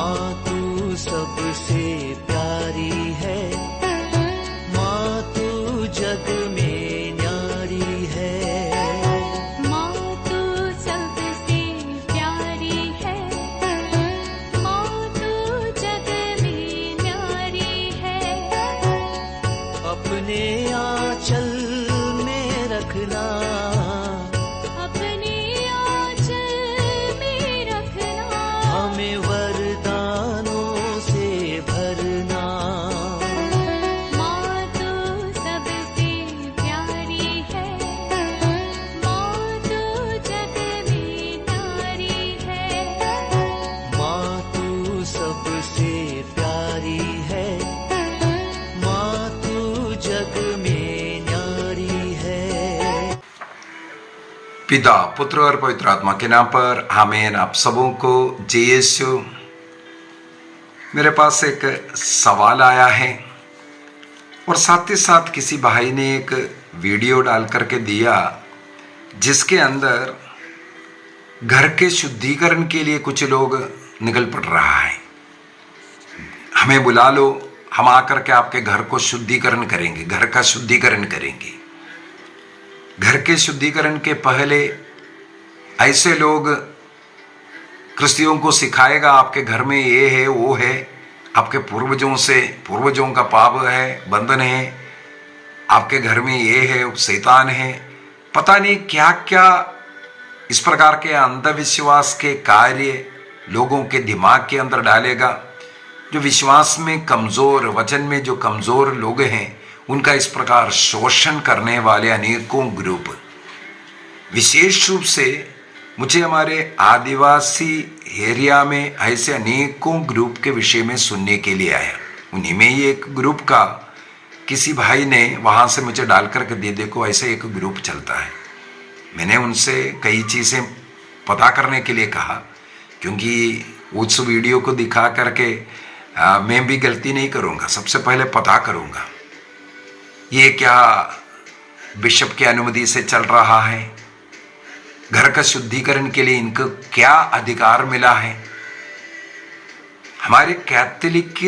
माँ तू सबसे प्यारी है, माँ तू जग में न्यारी है। माँ तू सबसे प्यारी है, माँ तू जग में न्यारी है। अपने आंचल में रखना, अपने आंचल में रखना। हमें वरदानों से भरना। माँ तू सबसे प्यारी है, माँ तू जग में न्यारी है। माँ तू सबसे प्यारी है, माँ तू जग में न्यारी है। पिता, पुत्र और पवित्र आत्मा के नाम पर आमीन। आप सबों को जय यीशु। मेरे पास एक सवाल आया है और साथ ही साथ किसी भाई ने एक वीडियो डाल करके दिया जिसके अंदर घर के शुद्धिकरण के लिए कुछ लोग निकल पड़ रहा है। हमें बुला लो, हम आकर के आपके घर को शुद्धिकरण करेंगे, घर का शुद्धिकरण करेंगे। घर के शुद्धिकरण के पहले ऐसे लोग क्रिश्चियों को सिखाएगा आपके घर में ये है वो है, आपके पूर्वजों का पाप है, बंधन है, आपके घर में ये है, शैतान है, पता नहीं क्या क्या इस प्रकार के अंधविश्वास के कार्य लोगों के दिमाग के अंदर डालेगा। जो विश्वास में कमजोर, वचन में जो कमजोर लोग हैं उनका इस प्रकार शोषण करने वाले अनेकों ग्रुप, विशेष रूप से मुझे हमारे आदिवासी एरिया में ऐसे अनेकों ग्रुप के विषय में सुनने के लिए आया। उन्हीं में ही एक ग्रुप का किसी भाई ने वहाँ से मुझे डाल करके दे, देखो ऐसे एक ग्रुप चलता है। मैंने उनसे कई चीज़ें पता करने के लिए कहा, क्योंकि उस वीडियो को दिखा करके मैं भी गलती नहीं करूँगा, सबसे पहले पता करूँगा ये क्या बिशप की अनुमति से चल रहा है, घर का शुद्धिकरण के लिए इनको क्या अधिकार मिला है। हमारे कैथोलिक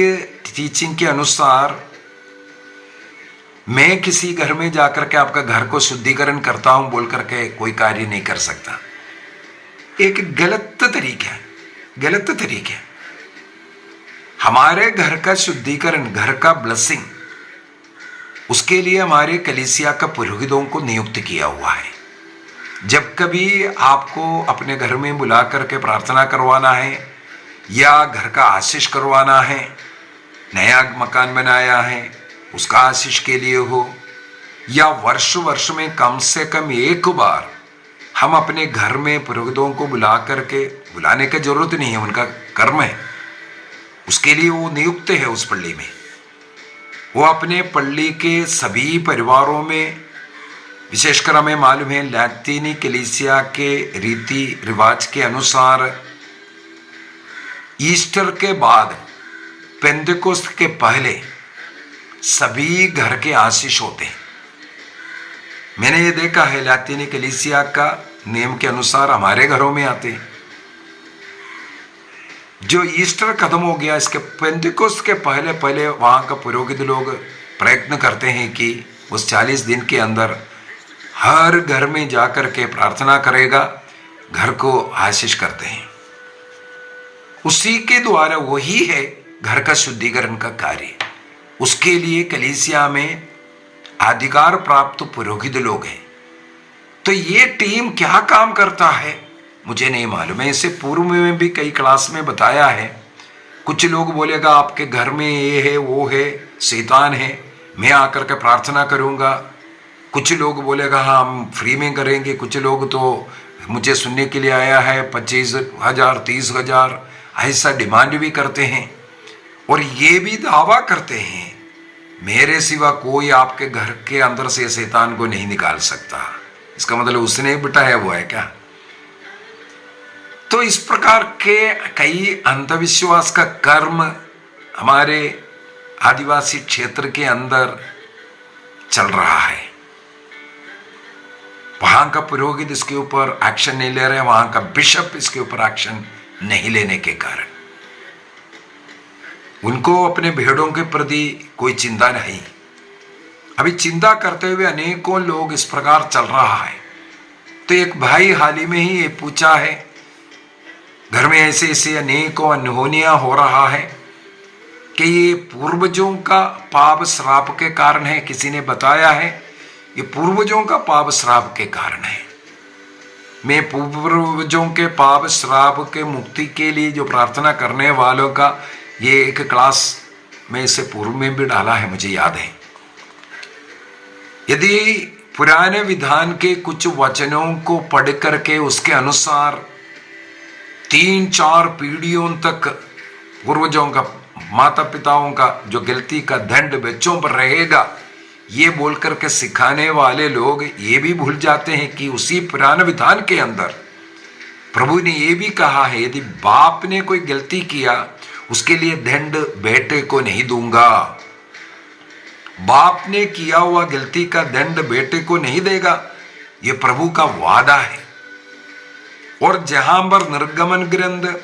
टीचिंग के अनुसार मैं किसी घर में जाकर के आपका घर को शुद्धिकरण करता हूं बोल करके कोई कार्य नहीं कर सकता। एक गलत तरीका है, गलत तरीका है। हमारे घर का शुद्धिकरण, घर का ब्लेसिंग, उसके लिए हमारे कलीसिया का पुरोहितों को नियुक्त किया हुआ है। जब कभी आपको अपने घर में बुला करके प्रार्थना करवाना है या घर का आशीष करवाना है, नया मकान बनाया है उसका आशीष के लिए हो, या वर्ष में कम से कम एक बार हम अपने घर में पुरोहितों को बुला करके, बुलाने की जरूरत नहीं है, उनका कर्म है, उसके लिए वो नियुक्त है उस पल्ली में। वो अपने पल्ली के सभी परिवारों में, विशेषकर हमें मालूम है लैतीनी कलीसिया के रीति रिवाज के अनुसार ईस्टर के बाद, पेंटेकोस्त के पहले सभी घर के आशीष होते हैं। मैंने ये देखा है लैतीनी कलीसिया का नियम के अनुसार हमारे घरों में आते हैं। जो ईस्टर खत्म हो गया, इसके पेंटेकोस्त के पहले पहले वहाँ का पुरोहित लोग प्रयत्न करते हैं कि उस 40 दिन के अंदर हर घर में जाकर के प्रार्थना करेगा, घर को आशीष करते हैं। उसी के द्वारा वही है घर का शुद्धिकरण का कार्य। उसके लिए कलीसिया में अधिकार प्राप्त पुरोहित लोग हैं। तो ये टीम क्या काम करता है मुझे नहीं मालूम है। इसे पूर्व में भी कई क्लास में बताया है। कुछ लोग बोलेगा आपके घर में ये है वो है, शैतान है, मैं आकर के प्रार्थना करूँगा। कुछ लोग बोलेगा हाँ हम फ्री में करेंगे। कुछ लोग तो मुझे सुनने के लिए आया है 25,000 30,000 ऐसा डिमांड भी करते हैं, और ये भी दावा करते हैं मेरे सिवा कोई आपके घर के अंदर से शैतान को नहीं निकाल सकता। इसका मतलब उसने बिठाया हुआ है क्या? तो इस प्रकार के कई अंधविश्वास का कर्म हमारे आदिवासी क्षेत्र के अंदर चल रहा है। वहां का पुरोहित इसके ऊपर एक्शन नहीं ले रहे, वहां का बिशप इसके ऊपर एक्शन नहीं लेने के कारण उनको अपने भेड़ों के प्रति कोई चिंता नहीं। अभी चिंता करते हुए अनेकों लोग इस प्रकार चल रहा है। तो एक भाई हाल ही में ही ये पूछा है, घर में ऐसे ऐसे अनेकों अनहोनियां हो रहा है कि ये पूर्वजों का पाप श्राप के कारण है। किसी ने बताया है ये पूर्वजों का पाप श्राप के कारण है। मैं पूर्वजों के पाप श्राप के मुक्ति के लिए जो प्रार्थना करने वालों का ये एक क्लास में इससे पूर्व में भी डाला है, मुझे याद है। यदि पुराने विधान के कुछ वचनों को पढ़ करके उसके अनुसार 3-4 पीढ़ियों तक पूर्वजों का, माता पिताओं का जो गलती का दंड बच्चों पर रहेगा, ये बोल करके सिखाने वाले लोग ये भी भूल जाते हैं कि उसी पुराने विधान के अंदर प्रभु ने ये भी कहा है, यदि बाप ने कोई गलती किया उसके लिए दंड बेटे को नहीं दूंगा। बाप ने किया हुआ गलती का दंड बेटे को नहीं देगा, ये प्रभु का वादा है। और जहां पर निर्गमन ग्रंथ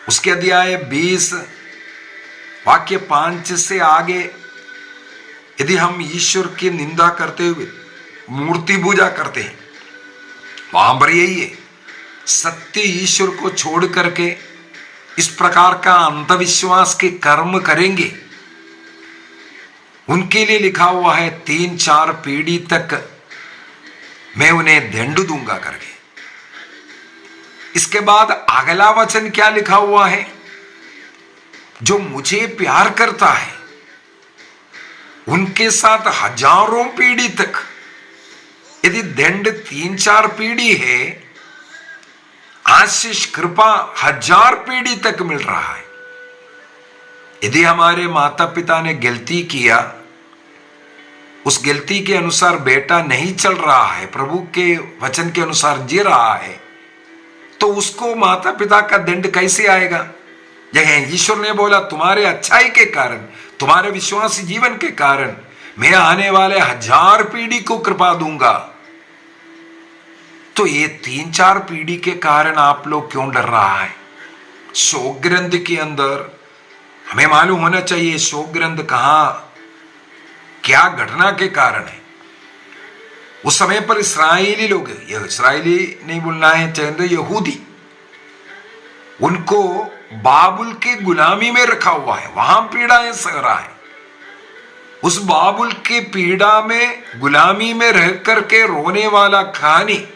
उसके अध्याय 20 वाक्य 5 से आगे यदि हम ईश्वर की निंदा करते हुए मूर्ति पूजा करते हैं, वहां पर यही है, सत्य ईश्वर को छोड़ करके इस प्रकार का अंधविश्वास के कर्म करेंगे, उनके लिए लिखा हुआ है 3-4 पीढ़ी तक मैं उन्हें दंड दूंगा करके। इसके बाद अगला वचन क्या लिखा हुआ है, जो मुझे प्यार करता है उनके साथ हजारों पीढ़ी तक। यदि दंड 3-4 पीढ़ी है, आशीष कृपा 1000 पीढ़ी तक मिल रहा है। यदि हमारे माता पिता ने गलती किया, उस गलती के अनुसार बेटा नहीं चल रहा है, प्रभु के वचन के अनुसार जी रहा है, तो उसको माता पिता का दंड कैसे आएगा? यह ईश्वर ने बोला तुम्हारे अच्छाई के कारण, तुम्हारे विश्वासी जीवन के कारण मैं आने वाले 1000 पीढ़ी को कृपा दूंगा। तो ये 3-4 पीढ़ी के कारण आप लोग क्यों डर रहा है? शोक ग्रंथ के अंदर हमें मालूम होना चाहिए शोक ग्रंथ कहां क्या घटना के कारण है। उस समय पर इस्राएली लोग, यह इस्राएली नहीं बोलना है, चाहे यहूदी, उनको बाबुल के गुलामी में रखा हुआ है, वहां पीड़ाएं सह रहा है। उस बाबुल के पीड़ा में, गुलामी में रह करके रोने वाला कहानी,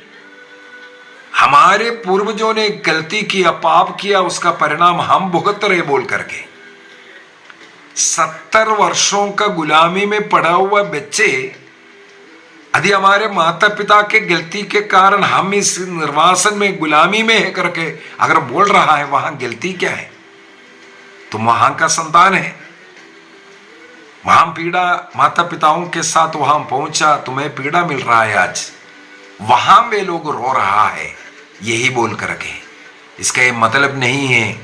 हमारे पूर्वजों ने गलती किया, पाप किया, उसका परिणाम हम भुगत रहे बोल करके 70 वर्षों का गुलामी में पड़ा हुआ बच्चे, यदि हमारे माता पिता के गलती के कारण हम इस निर्वासन में गुलामी में है करके अगर बोल रहा है, वहां गलती क्या है? तुम वहां का संतान है, वहां पीड़ा माता पिताओं के साथ वहां पहुंचा, तुम्हें पीड़ा मिल रहा है आज, वहां वे लोग रो रहा है यही बोल करके। इसका ये मतलब नहीं है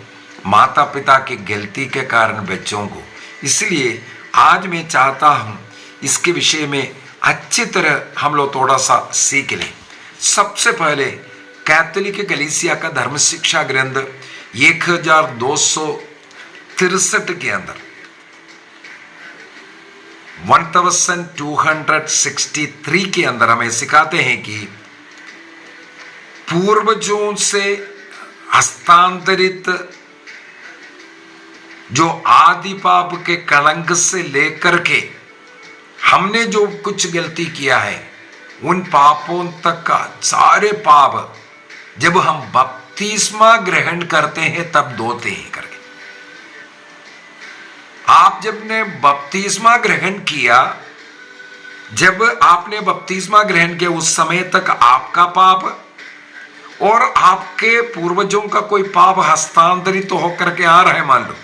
माता पिता की गलती के कारण बच्चों को। इसलिए आज मैं चाहता हूं इसके विषय में अच्छी तरह हम लोग थोड़ा सा सीख लें। सबसे पहले कैथोलिक कलीसिया का धर्म शिक्षा ग्रंथ 1263 के अंदर 1263 के अंदर हमें सिखाते हैं कि पूर्वजों से हस्तांतरित जो आदि पाप के कलंक से लेकर के हमने जो कुछ गलती किया है, उन पापों तक का सारे पाप जब हम बपतिस्मा ग्रहण करते हैं तब धोते हैं करके। आप जब ने बपतिस्मा ग्रहण किया, जब आपने बपतिस्मा ग्रहण किया उस समय तक आपका पाप और आपके पूर्वजों का कोई पाप हस्तांतरित तो होकर के आ रहा है। मान लो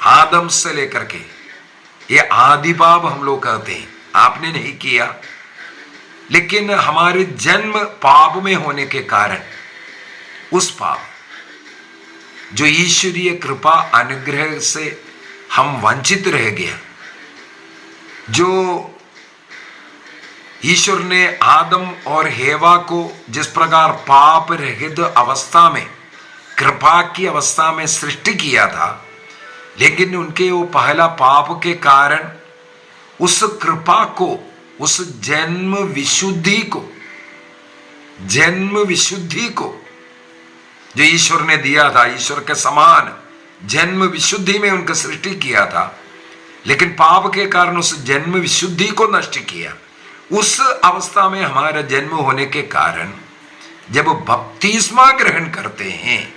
आदम से लेकर के ये आदि पाप हम लोग कहते हैं, आपने नहीं किया, लेकिन हमारे जन्म पाप में होने के कारण उस पाप जो ईश्वरीय कृपा अनुग्रह से हम वंचित रह गए, जो ईश्वर ने आदम और हेवा को जिस प्रकार पाप रहित अवस्था में, कृपा की अवस्था में सृष्टि किया था, लेकिन उनके वो पहला पाप के कारण उस कृपा को, उस जन्म विशुद्धि को जो ईश्वर ने दिया था, ईश्वर के समान जन्म विशुद्धि में उनका सृष्टि किया था, लेकिन पाप के कारण उस जन्म विशुद्धि को नष्ट किया। उस अवस्था में हमारा जन्म होने के कारण जब बपतिस्मा ग्रहण करते हैं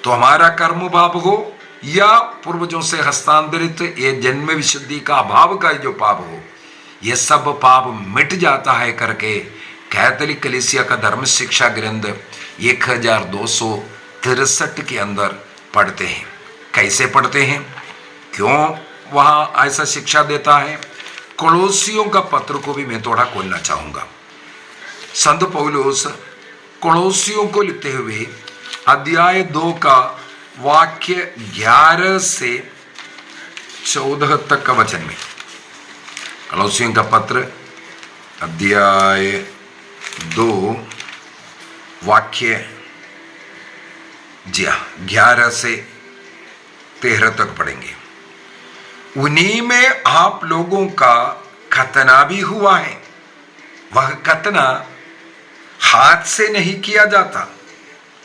तो हमारा कर्म पाप हो या पूर्वजों से हस्तांतरित ये जन्म विशुद्धि का अभाव का जो पाप हो, ये सब पाप मिट जाता है करके कैथोलिक कलीसिया का धर्म शिक्षा ग्रंथ 1263 के अंदर पढ़ते हैं। कैसे पढ़ते हैं, क्यों वहां ऐसा शिक्षा देता है? कोलोसियों का पत्र को भी मैं थोड़ा खोलना चाहूंगा। संत पौलुस कोलोसियों को लिखते हुए अध्याय 2 का वाक्य 11 से 14 तक का वचन में, कोलोसियों का पत्र अध्याय 2 वाक्य 11 से 13 तक पढ़ेंगे। उन्हीं में आप लोगों का खतना भी हुआ है। वह खतना हाथ से नहीं किया जाता,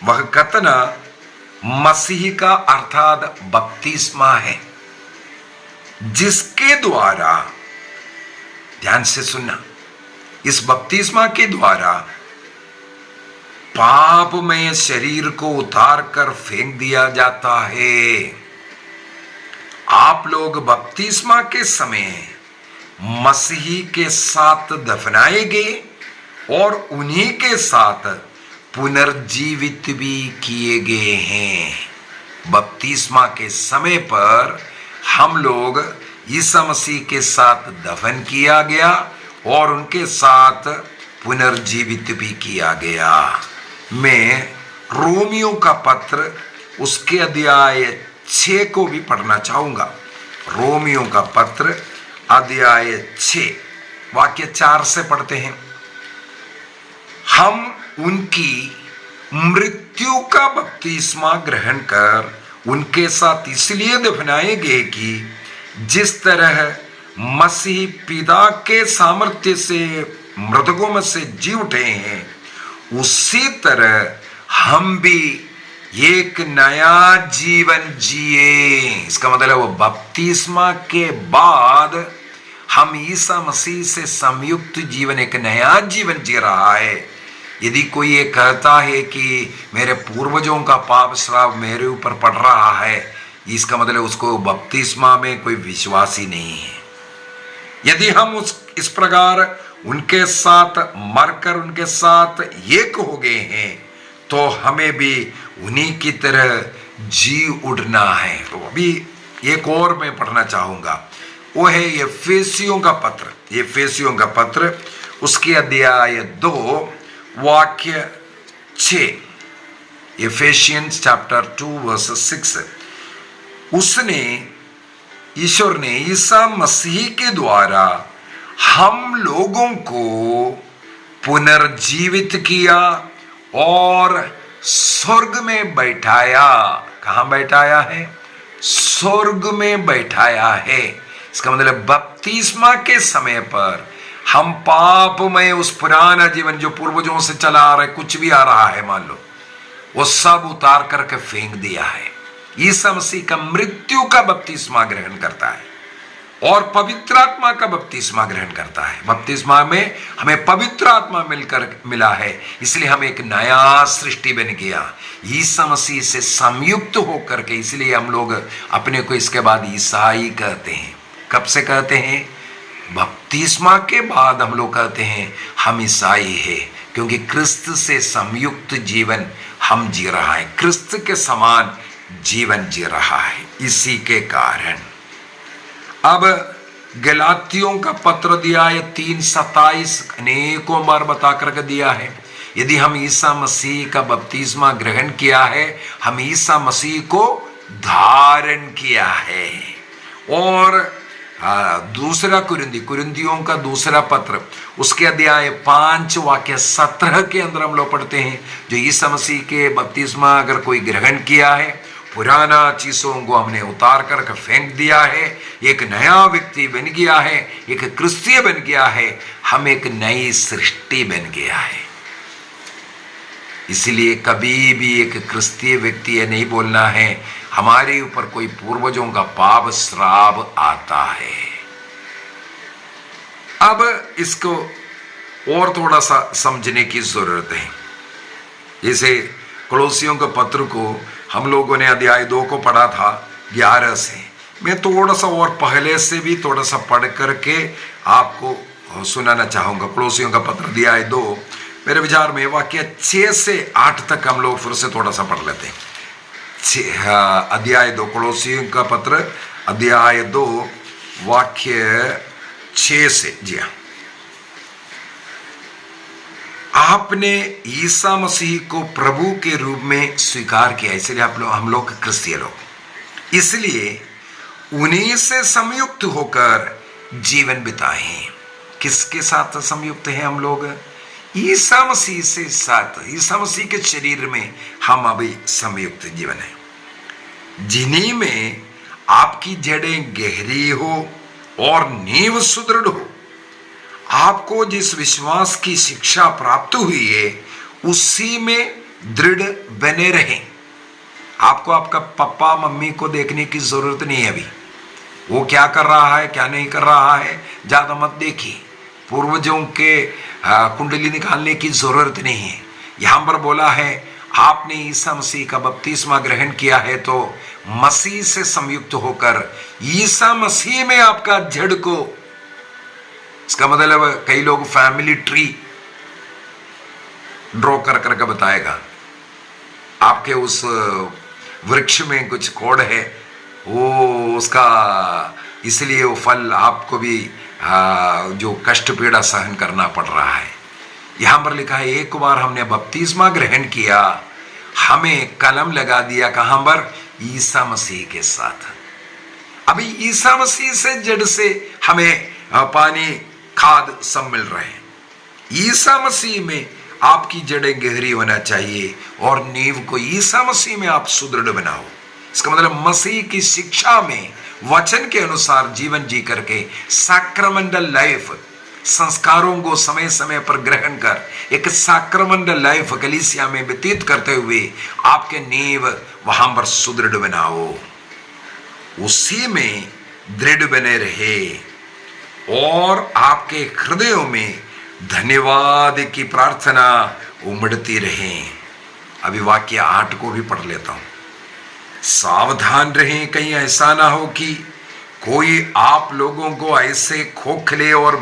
वह खतना मसीह का अर्थात बपतिस्मा है, जिसके द्वारा, ध्यान से सुनना, इस बपतिस्मा के द्वारा पापमय शरीर को उतार कर फेंक दिया जाता है। आप लोग बपतिस्मा के समय मसीह के साथ दफनाए गए और उन्हीं के साथ पुनर्जीवित भी किए गए हैं। बपतिस्मा के समय पर हम लोग ईसा मसीह के साथ दफन किया गया और उनके साथ पुनर्जीवित भी किया गया। मैं रोमियो का पत्र उसके अध्याय 6 को भी पढ़ना चाहूंगा। रोमियो का पत्र अध्याय 6 वाक्य 4 से पढ़ते हैं। हम उनकी मृत्यु का बपतिस्मा ग्रहण कर उनके साथ इसलिए दफनाए गए कि जिस तरह मसीह पिता के सामर्थ्य से मृतकों में से जी उठे हैं, उसी तरह हम भी एक नया जीवन जिए। इसका मतलब वो बपतिस्मा के बाद हम ईसा मसीह से संयुक्त जीवन, एक नया जीवन जी रहा है। यदि कोई ये कहता है कि मेरे पूर्वजों का पाप श्राप मेरे ऊपर पड़ रहा है, इसका मतलब उसको बपतिस्मा में कोई विश्वास ही नहीं है। यदि हम इस प्रकार उनके साथ मरकर उनके साथ एक हो गए हैं, तो हमें भी उन्हीं की तरह जी उठना है। तो अभी एक और मैं पढ़ना चाहूंगा, वो है एफेसियों का पत्र। एफेसियों का पत्र उसके अध्याय 2 वाक्य 6, एफेसियंस चैप्टर 2 वर्स 6। उसने, ईश्वर ने ईसा मसीह के द्वारा हम लोगों को पुनर्जीवित किया और स्वर्ग में बैठाया। कहां बैठाया है? स्वर्ग में बैठाया है। इसका मतलब बपतिस्मा के समय पर हम पापमय उस पुराना जीवन जो पूर्वजों से चला आ रहा है, कुछ भी आ रहा है मान लो, वो सब उतार करके फेंक दिया है। ईसा मसीह का मृत्यु का बपतिस्मा ग्रहण करता है और पवित्र आत्मा का बपतिस्मा ग्रहण करता है। बपतिस्मा में हमें पवित्र आत्मा मिला है, इसलिए हम एक नया सृष्टि बन गया ईसा मसीह से संयुक्त होकर के। इसलिए हम लोग अपने को इसके बाद ईसाई कहते हैं। कब से कहते हैं? बपतिस्मा के बाद हम लोग कहते हैं हम ईसाई है, क्योंकि क्रिस्त से संयुक्त जीवन हम जी रहा है, क्रिस्त के समान जीवन जी रहा है। इसी के कारण अब गलातियों का पत्र दिया है 3:27, अनेकों बार बता करके दिया है। यदि हम ईसा मसीह का बपतिस्मा ग्रहण किया है, हम ईसा मसीह को धारण किया है। और दूसरा कुरिन्थियों का दूसरा पत्र उसके अध्याय 5 वाक्य 17 के अंदर हम लोग पढ़ते हैं, जो ईसा मसीह के बपतिस्मा अगर कोई ग्रहण किया है, पुराना चीजों को हमने उतार कर फेंक दिया है, एक नया व्यक्ति बन गया है, एक क्रिस्तीय बन गया है, हम एक नई सृष्टि बन गया है। इसलिए कभी भी एक क्रिस्तीय व्यक्ति ये नहीं बोलना है हमारे ऊपर कोई पूर्वजों का पाप श्राप आता है। अब इसको और थोड़ा सा समझने की जरूरत है। जैसे कोलोसियों के पत्र को हम लोगों ने अध्याय 2 को पढ़ा था 11 से, मैं थोड़ा सा और पहले से भी थोड़ा सा पढ़ करके आपको सुनाना चाहूंगा। कोलोसियों का पत्र अध्याय 2, मेरे विचार में वाक्य 6 से 8 तक हम लोग फिर से थोड़ा सा पढ़ लेते हैं। अध्याय 2 कोलोसियों का पत्र अध्याय 2 वाक्य 6 से। जी हाँ, आपने ईसा मसीह को प्रभु के रूप में स्वीकार किया, इसलिए हम लोग क्रिस्तीय लोग, इसलिए उन्हीं से संयुक्त होकर जीवन बिताएं। किसके साथ संयुक्त हैं हम लोग? ईसा मसीह से साथ, ईसा मसीह के शरीर में हम अभी संयुक्त जीवन है, जिन्हीं में आपकी जड़ें गहरी हो और नींव सुदृढ़ हो। आपको जिस विश्वास की शिक्षा प्राप्त हुई है उसी में दृढ़ बने रहें। आपको आपका पापा मम्मी को देखने की जरूरत नहीं है अभी, वो क्या कर रहा है क्या नहीं कर रहा है ज्यादा मत देखिए। पूर्वजों के कुंडली निकालने की जरूरत नहीं है। यहां पर बोला है आपने ईसा मसीह का बपतिस्मा ग्रहण किया है तो मसीह से संयुक्त होकर ईसा मसीह में आपका जड़ को, इसका मतलब कई लोग फैमिली ट्री ड्रॉ कर करके बताएगा, आपके उस वृक्ष में कुछ कोड है वो उसका, इसलिए वो फल आपको भी जो कष्ट पीड़ा सहन करना पड़ रहा है। यहां पर लिखा है एक बार हमने बपतिस्मा ग्रहण किया, हमें कलम लगा दिया कहां पर? ईसा मसीह के साथ। अभी ईसा मसीह से जड़ से हमें पानी खाद सब मिल रहे हैं। ईसा मसीह में आपकी जड़ें गहरी होना चाहिए और नींव को ईसा मसीह में आप सुदृढ़ बनाओ। इसका मतलब मसीह की शिक्षा में वचन के अनुसार जीवन जी करके सैक्रमेंटल लाइफ, संस्कारों को समय समय पर ग्रहण कर एक सैक्रमेंटल लाइफ कलीसिया में व्यतीत करते हुए आपके नींव वहां पर सुदृढ़ बनाओ, उसी में दृढ़ बने रहे और आपके हृदयों में धन्यवाद की प्रार्थना उमड़ती रहे। अभी वाक्य 8 को भी पढ़ लेता हूं। सावधान रहें, कहीं ऐसा ना हो कि कोई आप लोगों को ऐसे खोखले और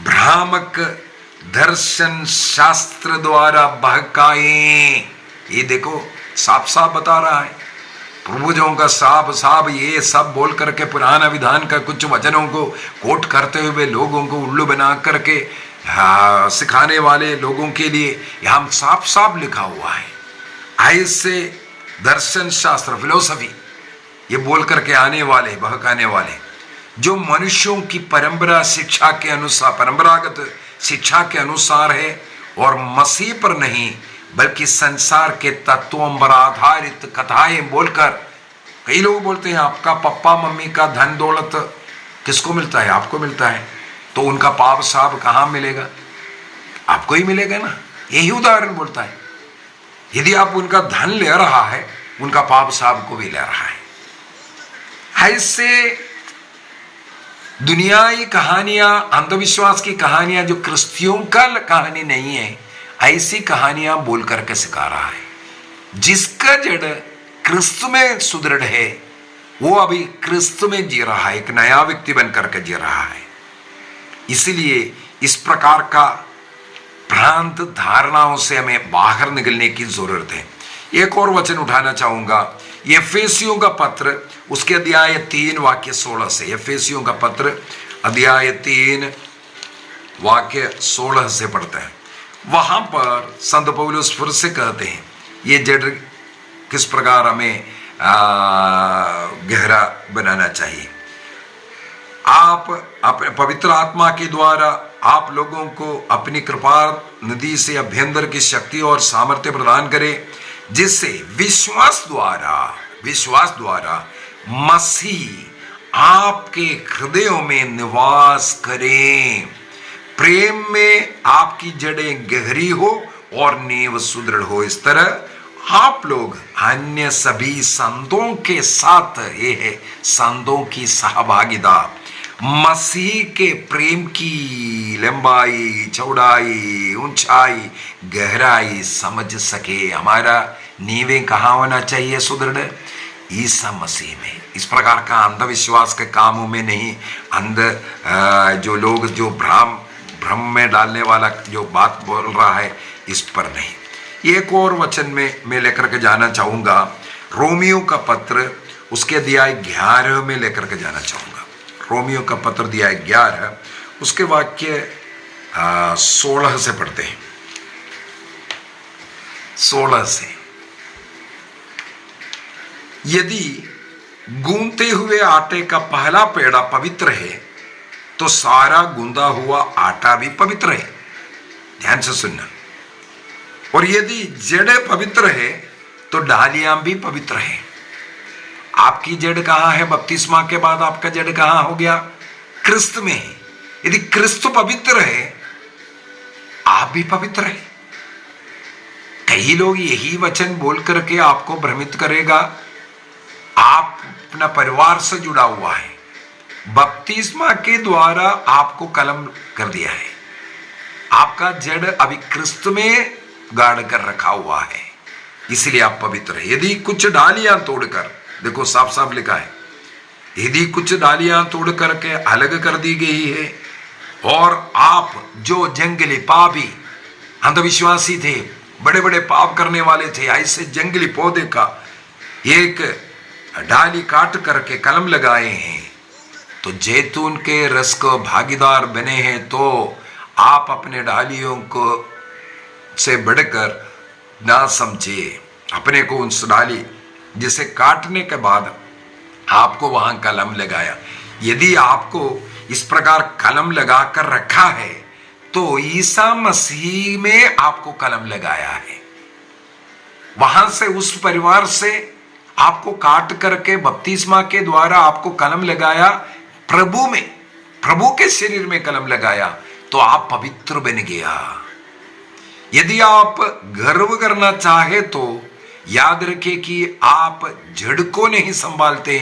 भ्रामक दर्शन शास्त्र द्वारा बहकाए। ये देखो साफ साफ बता रहा है, पूर्वजों का साफ ये सब बोल करके पुराना विधान का कुछ वचनों को कोट करते हुए लोगों को उल्लू बना करके सिखाने वाले लोगों के लिए यहाँ साफ साफ लिखा हुआ है। ऐसे दर्शन शास्त्र फिलोसफी ये बोल करके आने वाले बहकाने वाले जो मनुष्यों की परंपरा शिक्षा के अनुसार, परंपरागत शिक्षा के अनुसार है और मसीह पर नहीं बल्कि संसार के तत्वों पर आधारित कथाएं बोलकर, कई लोग बोलते हैं आपका पप्पा मम्मी का धन दौलत किसको मिलता है? आपको मिलता है, तो उनका पाप साप कहां मिलेगा? आपको ही मिलेगा ना। यही उदाहरण बोलता है, यदि आप उनका धन ले रहा है उनका पाप साप को भी ले रहा है। ऐसे दुनियाई कहानियां, अंधविश्वास की कहानियां जो क्रिस्तियों का कहानी नहीं है, ऐसी कहानियां बोल करके सिखा रहा है। जिसका जड़ क्रिस्त में सुदृढ़ है वो अभी क्रिस्त में जी रहा है, एक नया व्यक्ति बन करके जी रहा है। इसलिए इस प्रकार का भ्रांत धारणाओं से हमें बाहर निकलने की जरूरत है। एक और वचन उठाना चाहूंगा, एफेसियों का पत्र उसके अध्याय 3 वाक्य 16 से। एफेसियों का पत्र अध्याय 3 वाक्य 16 से पढ़ते हैं। वहां पर संत पौलुस फिर से कहते हैं ये जड़ किस प्रकार हमें गहरा बनाना चाहिए। आप अपने पवित्र आत्मा के द्वारा आप लोगों को अपनी कृपा निधि से अभ्यंतर की शक्ति और सामर्थ्य प्रदान करे, जिससे विश्वास विश्वास द्वारा मसीह आपके हृदयों में निवास करें। प्रेम में आपकी जड़ें गहरी हो और नींव सुदृढ़ हो। इस तरह आप लोग अन्य सभी संतों के साथ, ये है संतों की सहभागिता, मसीह के प्रेम की लंबाई, चौड़ाई, ऊंचाई, गहराई समझ सके। हमारा नींवें कहाँ होना चाहिए सुदृढ़? ईसा मसीह में। इस प्रकार का अंधविश्वास के कामों में नहीं, जो लोग जो भ्रम में डालने वाला जो बात बोल रहा है इस पर नहीं। एक और वचन में मैं लेकर के जाना चाहूंगा, रोमियो का पत्र उसके अध्याय 11 में लेकर के जाना चाहूंगा। रोमियो का पत्र अध्याय 11 उसके वाक्य 16 से पढ़ते हैं। 16 से, यदि गूंथते हुए आटे का पहला पेड़ा पवित्र है तो सारा गूंदा हुआ आटा भी पवित्र है। ध्यान से सुनना। और यदि जड़ पवित्र है तो डालियां भी पवित्र है। आपकी जड़ कहां है? बपतिस्मा के बाद आपका जड़ कहां हो गया? क्रिस्त में है। यदि क्रिस्त पवित्र है, आप भी पवित्र है। कई लोग यही वचन बोल करके आपको भ्रमित करेगा। आप अपना परिवार से जुड़ा हुआ है, बपतिस्मा के द्वारा आपको कलम कर दिया है, आपका जड़ अभी क्रिस्त में गाड़ कर रखा हुआ है, इसलिए आप पवित्र है। यदि कुछ डालियां तोड़कर, देखो साफ साफ लिखा है, यदि कुछ डालियां तोड़ करके अलग कर दी गई है और आप जो जंगली पापी अंधविश्वासी थे, बड़े बड़े पाप करने वाले थे, ऐसे जंगली पौधे का एक डाली काट करके कलम लगाए हैं, तो जैतून के रस को भागीदार बने हैं, तो आप अपने डालियों को से बढ़कर ना समझिए अपने को। उस डाली जिसे काटने के बाद आपको वहां कलम लगाया, यदि आपको इस प्रकार कलम लगा कर रखा है तो ईसा मसीह में आपको कलम लगाया है। वहां से, उस परिवार से आपको काट करके बपतिस्मा के द्वारा आपको कलम लगाया, प्रभु में, प्रभु के शरीर में कलम लगाया, तो आप पवित्र बन गया। यदि आप गर्व करना चाहे तो याद रखिए कि आप जड़ को नहीं संभालते,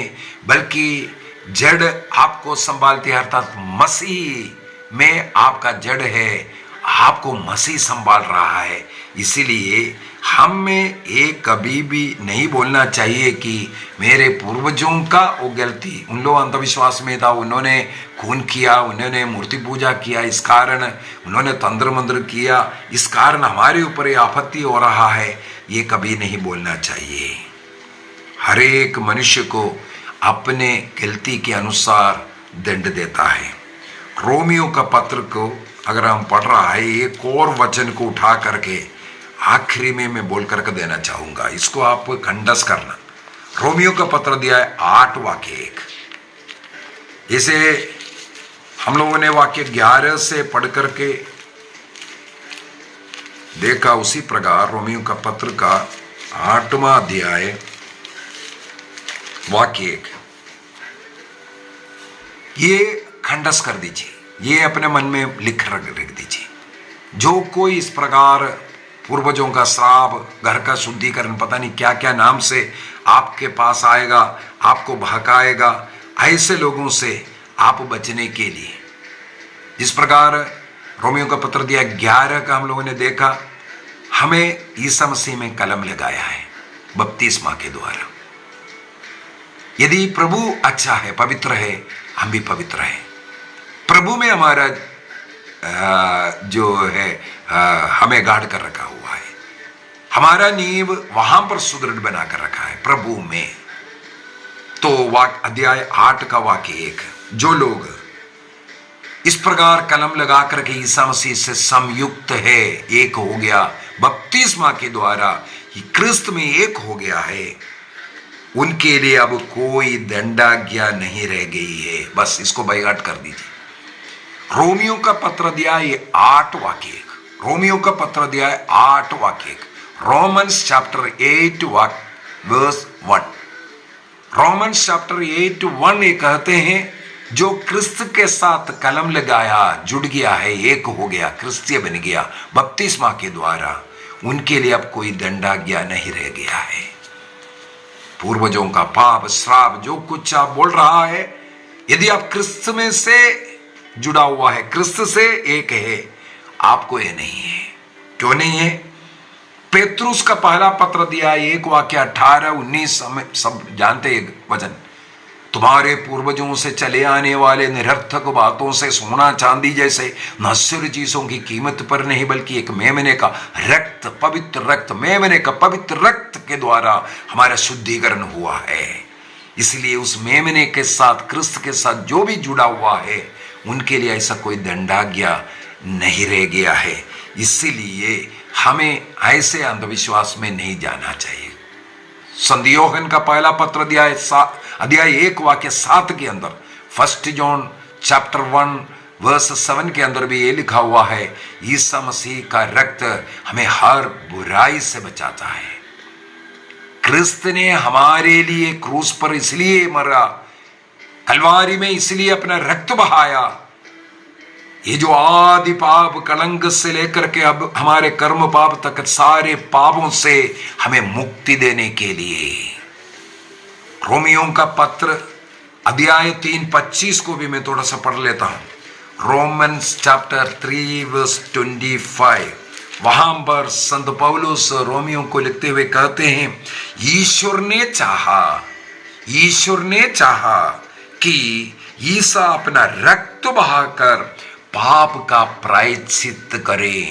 बल्कि जड़ आपको संभालती है, अर्थात मसीह में आपका जड़ है, आपको मसीह संभाल रहा है। इसीलिए हमें ये कभी भी नहीं बोलना चाहिए कि मेरे पूर्वजों का वो गलती, उन लोग अंधविश्वास में था, उन्होंने खून किया, उन्होंने मूर्ति पूजा किया, इस कारण उन्होंने तंत्र मंत्र किया, इस कारण हमारे ऊपर ये आपत्ति हो रहा है, ये कभी नहीं बोलना चाहिए। हर एक मनुष्य को अपने गलती के अनुसार दंड देता है। रोमियो का पत्र को अगर हम पढ़ रहा है, एक और वचन को उठा करके आखिरी में मैं बोल करके देना चाहूंगा, इसको आप खंडस करना। रोमियो का पत्र दिया है 8 वाक्य 1। इसे हम लोगों ने वाक्य 11 से पढ़ करके देखा, उसी प्रकार रोमियो का पत्र का 8वां अध्याय वाक्य 1, ये खंडस कर दीजिए, ये अपने मन में लिख रख दीजिए। जो कोई इस प्रकार पूर्वजों का श्राप, घर का शुद्धिकरण, पता नहीं क्या क्या नाम से आपके पास आएगा, आपको भड़काएगा, ऐसे लोगों से आप बचने के लिए, जिस प्रकार रोमियो का पत्र दिया 11 का हम लोगों ने देखा, हमें ईसा मसीह में कलम लगाया है बपतिस्मा के द्वारा। यदि प्रभु अच्छा है, पवित्र है, हम भी पवित्र हैं। प्रभु में हमारा जो है हमें गाड़ कर रखा हुआ है, हमारा नींव वहां पर सुदृढ़ बना कर रखा है प्रभु में। तो अध्याय 8 का वाक्य 1, जो लोग इस प्रकार कलम लगा करके ईसा मसीह से संयुक्त है, एक हो गया, बपतिस्मा के द्वारा ही क्रिस्त में एक हो गया है, उनके लिए अब कोई दंडाज्ञा नहीं रह गई है। बस इसको बाइकाट कर दीजिए। रोमियो का पत्र दिया है 8 वाक्य 1, रोमियो का पत्र दिया है 8 वाक्य 1, Romans chapter 8 verse 1। Romans chapter 8:1 ये कहते हैं, जो क्रिस्त के साथ कलम लगाया, जुड़ गया है, एक हो गया, क्रिस्तीय बन गया बपतिस्मा के द्वारा, उनके लिए अब कोई दंडाज्ञा नहीं रह गया है। पूर्वजों का पाप, श्राप, जो कुछ आप बोल रहा है, यदि आप क्रिस्त में से जुड़ा हुआ है, क्रिस्त से एक है, आपको ये नहीं है। क्यों नहीं है? पेतरुस का पहला पत्र दिया, 1:18-19 सब जानते हैं वचन, तुम्हारे पूर्वजों से चले आने वाले निरर्थक बातों से सोना चांदी जैसे नश्वर चीजों की कीमत पर नहीं, बल्कि एक मेमने का रक्त, पवित्र रक्त, मेमने का पवित्र रक्त के द्वारा हमारा शुद्धिकरण हुआ है। इसलिए उस मेमने के साथ, क्रिस्त के साथ जो भी जुड़ा हुआ है, उनके लिए ऐसा कोई दंडाज्ञा नहीं रह गया है। इसीलिए हमें ऐसे अंधविश्वास में नहीं जाना चाहिए। संत यूहन्ना का पहला पत्र अध्याय 1:7 के अंदर, 1 जॉन चैप्टर 1:7 के अंदर भी ये लिखा हुआ है, ईसा मसीह का रक्त हमें हर बुराई से बचाता है। क्रिस्त ने हमारे लिए क्रूस पर इसलिए मरा, कलवारी में इसलिए अपना रक्त बहाया, ये जो आदि पाप कलंक से लेकर के अब हमारे कर्म पाप तक सारे पापों से हमें मुक्ति देने के लिए। रोमियों का पत्र अध्याय 3:25 को भी मैं थोड़ा सा पढ़ लेता हूं। रोमन्स चैप्टर 3:25, वहां पर संत पौलुस रोमियों को लिखते हुए कहते हैं, ईश्वर ने चाहा कि ईसा अपना रक्त बहाकर पाप का प्रायश्चित करे।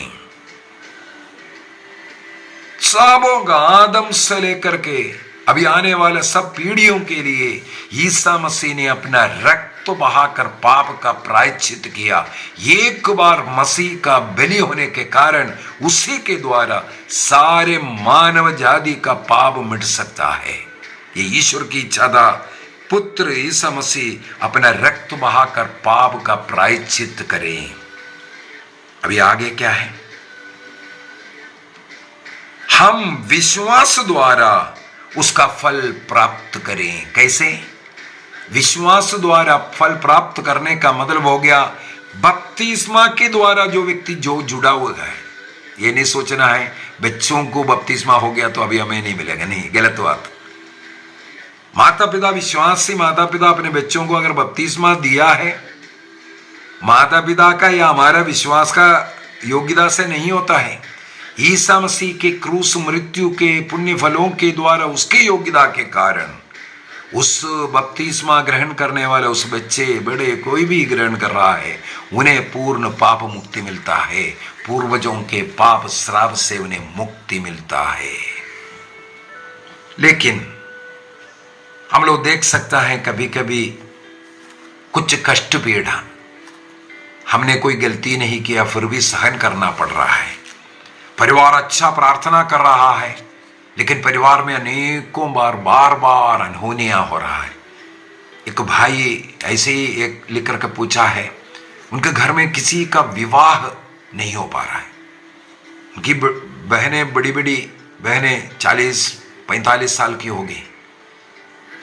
सबों का, आदम से लेकर के अभी आने वाले सब पीढ़ियों के लिए ईसा मसीह ने अपना रक्त बहाकर पाप का प्रायश्चित किया। एक बार मसीह का बलि होने के कारण उसी के द्वारा सारे मानव जाति का पाप मिट सकता है। ये ईश्वर की इच्छा था, पुत्र ईसा मसीह अपना रक्त बहाकर पाप का प्रायश्चित करें। अभी आगे क्या है? हम विश्वास द्वारा उसका फल प्राप्त करें। कैसे? विश्वास द्वारा फल प्राप्त करने का मतलब हो गया बपतिस्मा के द्वारा जो व्यक्ति जो जुड़ा हुआ है। ये नहीं सोचना है बच्चों को बपतिस्मा हो गया तो अभी हमें नहीं मिलेगा, नहीं, गलत बात। माता पिता, विश्वासी माता पिता अपने बच्चों को अगर बपतिस्मा दिया है, माता पिता का या हमारा विश्वास का योग्यता से नहीं होता है। ईसा मसीह के क्रूस मृत्यु के पुण्य फलों के द्वारा, उसकी योग्यता के कारण उस बपतिस्मा ग्रहण करने वाले उस बच्चे, बड़े, कोई भी ग्रहण कर रहा है, उन्हें पूर्ण पाप मुक्ति मिलता है। पूर्वजों के पाप श्राप से उन्हें मुक्ति मिलता है। लेकिन हम लोग देख सकता है कभी कभी कुछ कष्ट पीड़ा, हमने कोई गलती नहीं किया फिर भी सहन करना पड़ रहा है। परिवार अच्छा प्रार्थना कर रहा है, लेकिन परिवार में अनेकों बार बार अनहोनियां हो रहा है। एक भाई ऐसे ही एक लिख कर पूछा है, उनके घर में किसी का विवाह नहीं हो पा रहा है। उनकी बहनें, बड़ी बड़ी बहनें 40-45 साल की हो गई,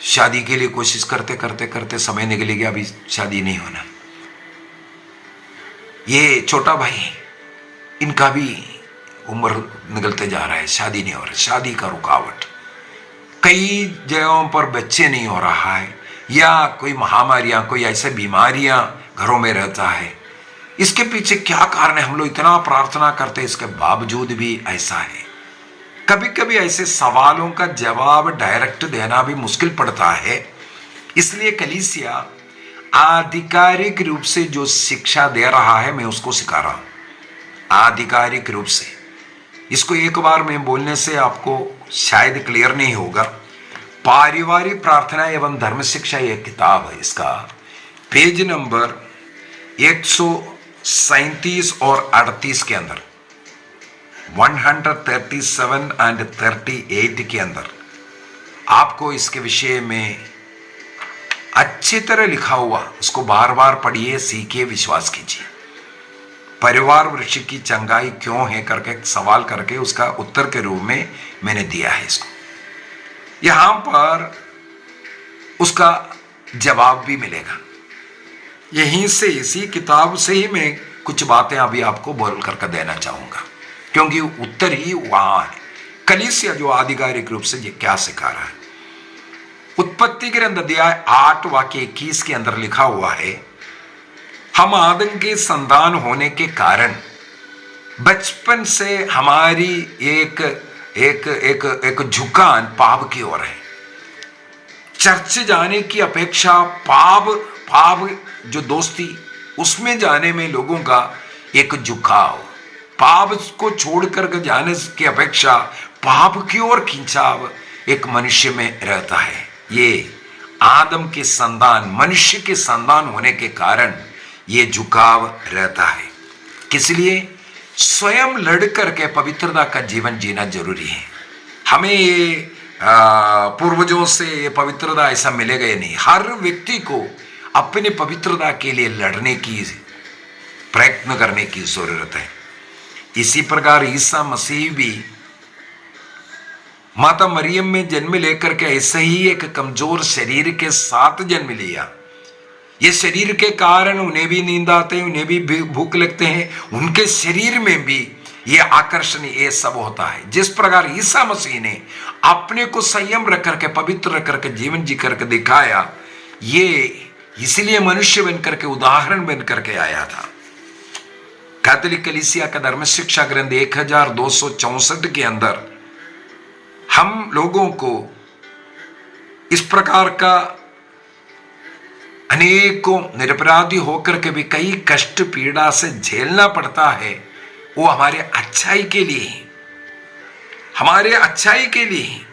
शादी के लिए कोशिश करते करते करते समय निकल गया, अभी शादी नहीं होना। ये छोटा भाई, इनका भी उम्र निकलते जा रहा है, शादी नहीं हो रहा, शादी का रुकावट, कई जगहों पर बच्चे नहीं हो रहा है, या कोई महामारियां, कोई ऐसे बीमारियां घरों में रहता है। इसके पीछे क्या कारण है? हम लोग इतना प्रार्थना करते हैं, इसके बावजूद भी ऐसा है। कभी कभी ऐसे सवालों का जवाब डायरेक्ट देना भी मुश्किल पड़ता है। इसलिए कलीसिया आधिकारिक रूप से जो शिक्षा दे रहा है, मैं उसको सिखा रहा हूं आधिकारिक रूप से। इसको एक बार में बोलने से आपको शायद क्लियर नहीं होगा। पारिवारिक प्रार्थना एवं धर्म शिक्षा एक किताब है, इसका पेज नंबर 137 और 38 के अंदर, 137 एंड 38 के अंदर आपको इसके विषय में अच्छी तरह लिखा हुआ, उसको बार बार पढ़िए, सीखिए, विश्वास कीजिए। परिवार वृक्ष की चंगाई क्यों है करके सवाल करके उसका उत्तर के रूप में मैंने दिया है इसको। यहां पर उसका जवाब भी मिलेगा। यहीं से, इसी किताब से ही मैं कुछ बातें अभी आपको बोल करके देना चाहूंगा, क्योंकि उत्तर ही वहां है। कलीसिया जो आधिकारिक रूप से ये क्या सिखा रहा है। उत्पत्ति ग्रंथ अध्याय 8 वाक्य 21 के अंदर लिखा हुआ है, हम आदम के संतान होने के कारण बचपन से हमारी एक एक एक एक झुकान पाप की ओर है। चर्च जाने की अपेक्षा पाप जो दोस्ती उसमें जाने में लोगों का एक झुकाव, पाप को छोड़कर जाने की अपेक्षा पाप की ओर खिंचाव एक मनुष्य में रहता है। ये आदम के संतान, मनुष्य के संतान होने के कारण ये झुकाव रहता है। किस लिए? स्वयं लड़ करके पवित्रता का जीवन जीना जरूरी है। हमें ये पूर्वजों से ये पवित्रता ऐसा मिलेगा ही नहीं। हर व्यक्ति को अपनी पवित्रता के लिए लड़ने की, प्रयत्न करने की जरूरत है। इसी प्रकार ईसा मसीह भी माता मरियम में जन्म लेकर के ऐसे ही एक कमजोर शरीर के साथ जन्म लिया। ये शरीर के कारण उन्हें भी नींद आते हैं, उन्हें भी भूख लगते हैं, उनके शरीर में भी ये आकर्षण, ये सब होता है। जिस प्रकार ईसा मसीह ने अपने को संयम रख करके, पवित्र रख करके जीवन जी करके दिखाया, ये इसलिए मनुष्य बन करके, उदाहरण बन करके आया था। कैथोलिक कलीसिया का धर्म शिक्षा ग्रंथ 1264 के अंदर हम लोगों को इस प्रकार का अनेकों निरपराधी होकर के भी कई कष्ट पीड़ा से झेलना पड़ता है, वो हमारे अच्छाई के लिए, हमारे अच्छाई के लिए।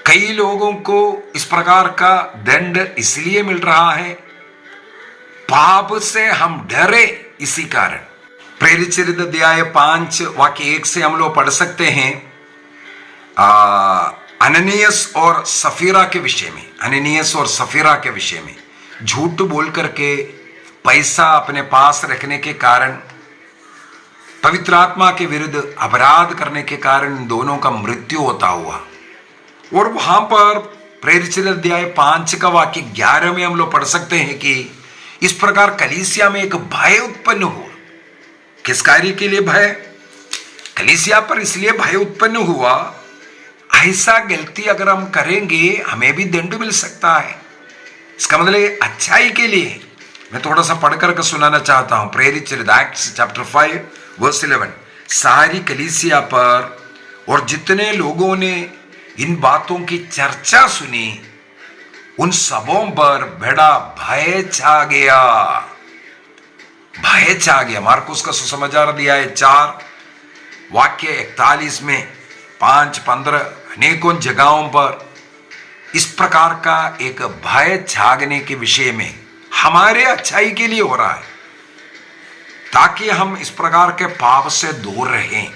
कई लोगों को इस प्रकार का दंड इसलिए मिल रहा है, पाप से हम डरे, इसी कारण। प्रेरित चरित्र अध्याय 5 वाक्य 1 से हम लोग पढ़ सकते हैं अननियस और सफीरा के विषय में। अननियस और सफीरा के विषय में झूठ बोल करके पैसा अपने पास रखने के कारण, पवित्र आत्मा के विरुद्ध अपराध करने के कारण दोनों का मृत्यु होता हुआ। और वहां पर प्रेरित अध्याय 5 का वाक्य 11 में हम लोग पढ़ सकते हैं कि इस प्रकार कलीसिया में एक भय उत्पन्न हुआ। किस कार्य के लिए भय? कलीसिया पर इसलिए भय उत्पन्न हुआ, ऐसा गलती अगर हम करेंगे हमें भी दंड मिल सकता है। इसका मतलब अच्छाई के लिए। मैं थोड़ा सा पढ़कर के सुनाना चाहता हूं। प्रेरित एक्ट्स चैप्टर 5 वर्स 11। सारी कलीसिया पर और जितने लोगों ने इन बातों की चर्चा सुनी, उन सबों पर बड़ा भय छा गया। भय छा गया। मार्कुस का सुसमाचार दिया है 4 वाक्य 41 में 5-15 अनेकों जगहों पर इस प्रकार का एक भय छागने के विषय में हमारे अच्छाई के लिए हो रहा है, ताकि हम इस प्रकार के पाप से दूर रहें।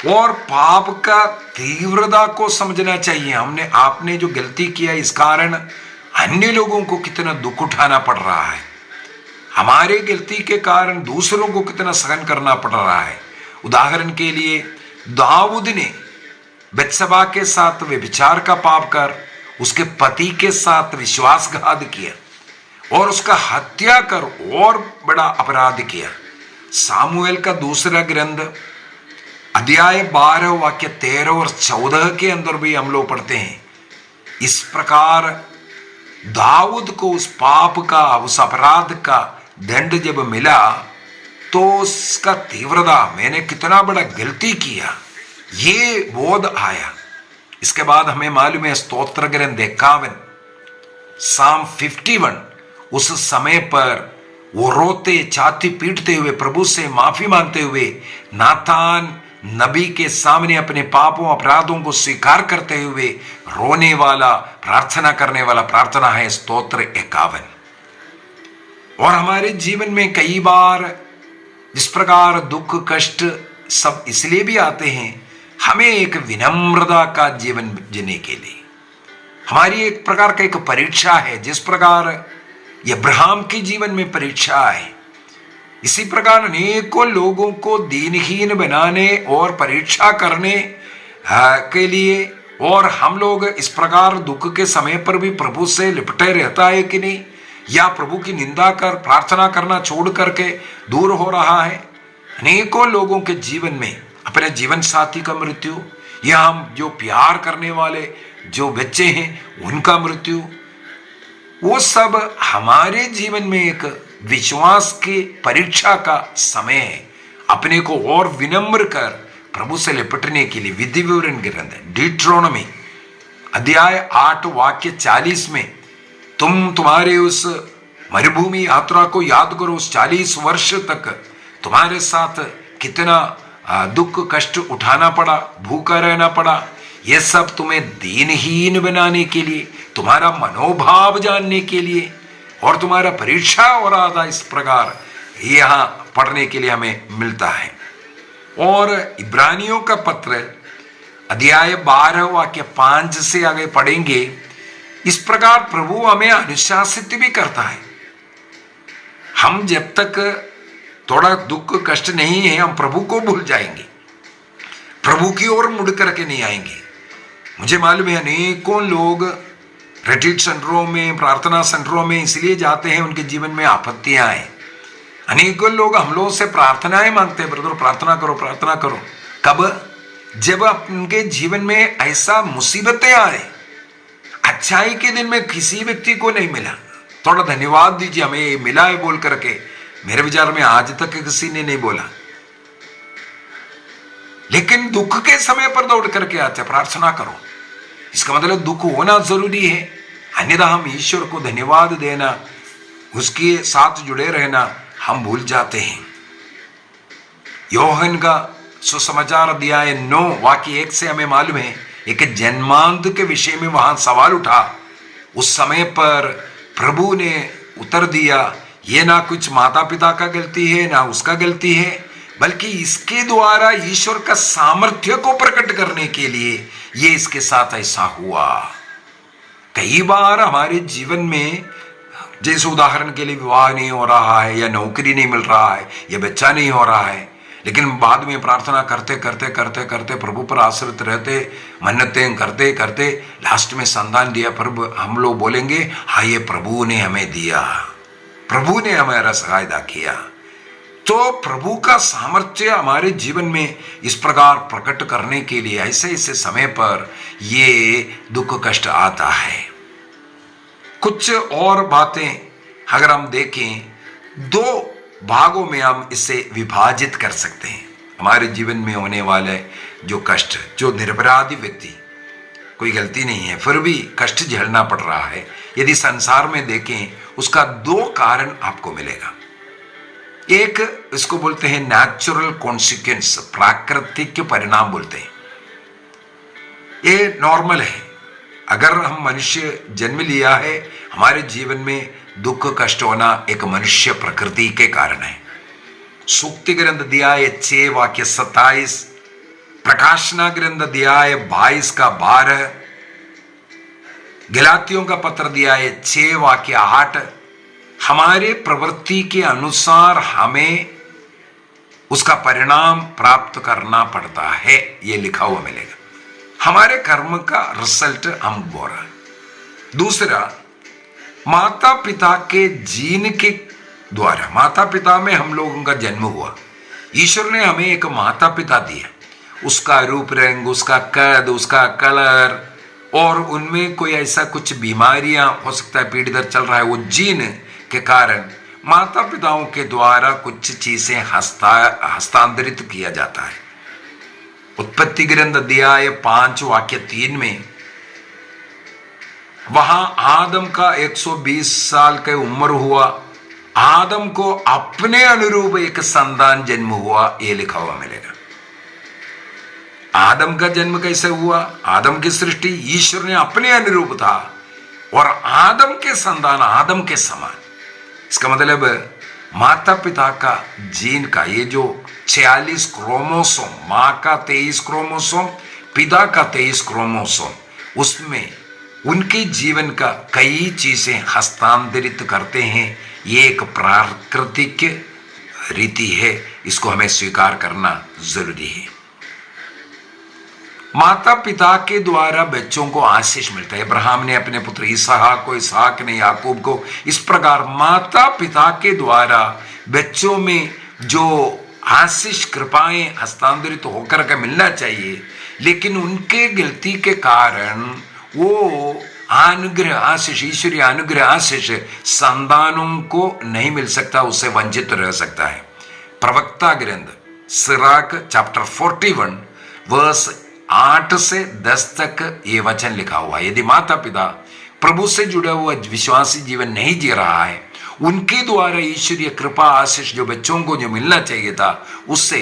और पाप का तीव्रता को समझना चाहिए। आपने जो गलती किया, इस कारण अन्य लोगों को कितना दुख उठाना पड़ रहा है, हमारे गलती के कारण दूसरों को कितना सहन करना पड़ रहा है। उदाहरण के लिए दाऊद ने बत्शबा के साथ व्यभिचार का पाप कर उसके पति के साथ विश्वासघात किया और उसका हत्या कर और बड़ा अपराध किया। सामुएल का दूसरा ग्रंथ अध्याय 12 वाक्य 13 और 14 के अंदर भी हम लोग पढ़ते हैं। इस प्रकार दाऊद को उस पाप का, उस अपराध का दंड जब मिला तो उसका तीव्रता, मैंने कितना बड़ा गलती किया, ये बोध आया। इसके बाद हमें मालूम है स्तोत्र ग्रंथ 51 साम 51, उस समय पर वो रोते, छाती पीटते हुए, प्रभु से माफी मांगते हुए नातान नबी के सामने अपने पापों अपराधों को स्वीकार करते हुए रोने वाला, प्रार्थना करने वाला प्रार्थना है स्तोत्र 51। और हमारे जीवन में कई बार जिस प्रकार दुख कष्ट सब इसलिए भी आते हैं, हमें एक विनम्रता का जीवन जीने के लिए हमारी एक प्रकार का एक परीक्षा है। जिस प्रकार अब्राहम के जीवन में परीक्षा है, इसी प्रकार अनेकों लोगों को दीनहीन बनाने और परीक्षा करने के लिए और हम लोग इस प्रकार दुख के समय पर भी प्रभु से लिपटे रहता है कि नहीं, या प्रभु की निंदा कर प्रार्थना करना छोड़ करके दूर हो रहा है। अनेकों लोगों के जीवन में अपने जीवन साथी का मृत्यु, या हम जो प्यार करने वाले जो बच्चे हैं उनका मृत्यु, वो सब हमारे जीवन में एक विश्वास की परीक्षा का समय है। अपने को और विनम्र कर प्रभु से लिपटने के लिए विधि विवरण ग्रंथ डिट्रोनमी अध्याय 8 वाक्य 40 में तुम तुम्हारे उस मरुभूमि यात्रा को याद करो। उस 40 वर्ष तक तुम्हारे साथ कितना दुख कष्ट उठाना पड़ा, भूखा रहना पड़ा। यह सब तुम्हें दीनहीन बनाने के लिए, तुम्हारा मनोभाव जानने के लिए, और तुम्हारा परीक्षा हो रहा था। इस प्रकार यहां पढ़ने के लिए हमें मिलता है। और इब्रानियों का पत्र अध्याय 12 वाक्य 5 से आगे पढ़ेंगे। इस प्रकार प्रभु हमें अनुशासित भी करता है। हम जब तक थोड़ा दुख कष्ट नहीं है, हम प्रभु को भूल जाएंगे, प्रभु की ओर मुड़ करके नहीं आएंगे। मुझे मालूम है अनेकों लोग रिट्रीट सेंटरों में, प्रार्थना सेंटरों में इसलिए जाते हैं उनके जीवन में आपत्तियां आए। अनेकों लोग हम लोगों से प्रार्थनाएं मांगते हैं, ब्रदर प्रार्थना करो प्रार्थना करो। कब? जब उनके जीवन में ऐसा मुसीबतें आए, अच्छाई के दिन में किसी व्यक्ति को नहीं मिला, थोड़ा धन्यवाद दीजिए हमें ये मिला है बोल करके, मेरे विचार में आज तक किसी ने नहीं बोला। लेकिन दुख के समय पर दौड़ करके आते प्रार्थना करो। इसका मतलब दुख होना जरूरी है, अन्यथा हम ईश्वर को धन्यवाद देना, उसके साथ जुड़े रहना हम भूल जाते हैं। योहन का सुसमाचार अध्याय 9 वाक्य 1 से हमें मालूम है एक जन्मांत के विषय में वहां सवाल उठा। उस समय पर प्रभु ने उत्तर दिया, ये ना कुछ माता पिता का गलती है ना उसका गलती है, बल्कि इसके द्वारा ईश्वर का सामर्थ्य को प्रकट करने के लिए ये इसके साथ ऐसा हुआ। कई बार हमारे जीवन में, जैसे उदाहरण के लिए विवाह नहीं हो रहा है, या नौकरी नहीं मिल रहा है, या बच्चा नहीं हो रहा है, लेकिन बाद में प्रार्थना करते करते करते करते प्रभु पर आश्रित रहते, मन्नतें करते करते लास्ट में संतान दिया, प्रभु हम लोग बोलेंगे हाँ ये प्रभु ने हमें दिया, प्रभु ने हमारा सहायता किया। तो प्रभु का सामर्थ्य हमारे जीवन में इस प्रकार प्रकट करने के लिए ऐसे ऐसे समय पर ये दुख कष्ट आता है। कुछ और बातें अगर हम देखें, 2 भागों में हम इसे विभाजित कर सकते हैं। हमारे जीवन में होने वाले जो कष्ट, जो निरपराधी व्यक्ति, कोई गलती नहीं है फिर भी कष्ट झेलना पड़ रहा है, यदि संसार में देखें उसका 2 कारण आपको मिलेगा। एक इसको बोलते हैं नेचुरल कॉन्सिक्वेंस, प्राकृतिक परिणाम बोलते हैं। ये नॉर्मल है, अगर हम मनुष्य जन्म लिया है, हमारे जीवन में दुख कष्ट होना एक मनुष्य प्रकृति के कारण है। सूक्ति ग्रंथ अध्याय 6 वाक्य 27, प्रकाशना ग्रंथ अध्याय 22 का 12, गलातियों का पत्र अध्याय 6 वाक्य 8, हमारे प्रवृत्ति के अनुसार हमें उसका परिणाम प्राप्त करना पड़ता है, ये लिखा हुआ मिलेगा। हमारे कर्म का रिजल्ट हम बोल रहे हैं। दूसरा, माता पिता के जीन के द्वारा, माता पिता में हम लोगों का जन्म हुआ, ईश्वर ने हमें एक माता पिता दिया, उसका रूप रंग, उसका कद, उसका कलर, और उनमें कोई ऐसा कुछ बीमारियां हो सकता है पीढ़ी दर चल रहा है, वो जीन के कारण माता पिताओं के द्वारा कुछ चीजें हस्तांतरित किया जाता है। उत्पत्ति ग्रंथ अध्याय 5 वाक्य 3 में वहां आदम का 120 साल की उम्र हुआ, आदम को अपने अनुरूप एक संतान जन्म हुआ, यह लिखा हुआ मिलेगा। आदम का जन्म कैसे हुआ? आदम की सृष्टि ईश्वर ने अपने अनुरूप था, और आदम के संतान आदम के समान। इसका मतलब माता पिता का जीन का ये जो 46 क्रोमोसोम, मां का 23 क्रोमोसोम, पिता का 23 क्रोमोसोम, उसमें उनके जीवन का कई चीजें हस्तांतरित करते हैं। ये एक प्राकृतिक रीति है, इसको हमें स्वीकार करना जरूरी है। माता पिता के द्वारा बच्चों को आशीष मिलता है। अब्राहम ने अपने पुत्र इसहाक को, इसहाक ने याकूब को। इस प्रकार माता पिता के द्वारा बच्चों में जो आशीष कृपाएं हस्तांतरित तो होकर के मिलना चाहिए, लेकिन उनके गलती के कारण वो अनुग्रह आशीष, ईश्वरीय अनुग्रह आशीष संतानों को नहीं मिल सकता, उससे वंचित रह सकता है। प्रवक्ता ग्रंथ सिराक चैप्टर 41 वर्स 8 से 10 तक ये वचन लिखा हुआ है। यदि माता पिता प्रभु से जुड़ा हुआ विश्वासी जीवन नहीं जी रहा है, उनके द्वारा ईश्वरीय कृपा आशीष जो बच्चों को जो मिलना चाहिए था, उससे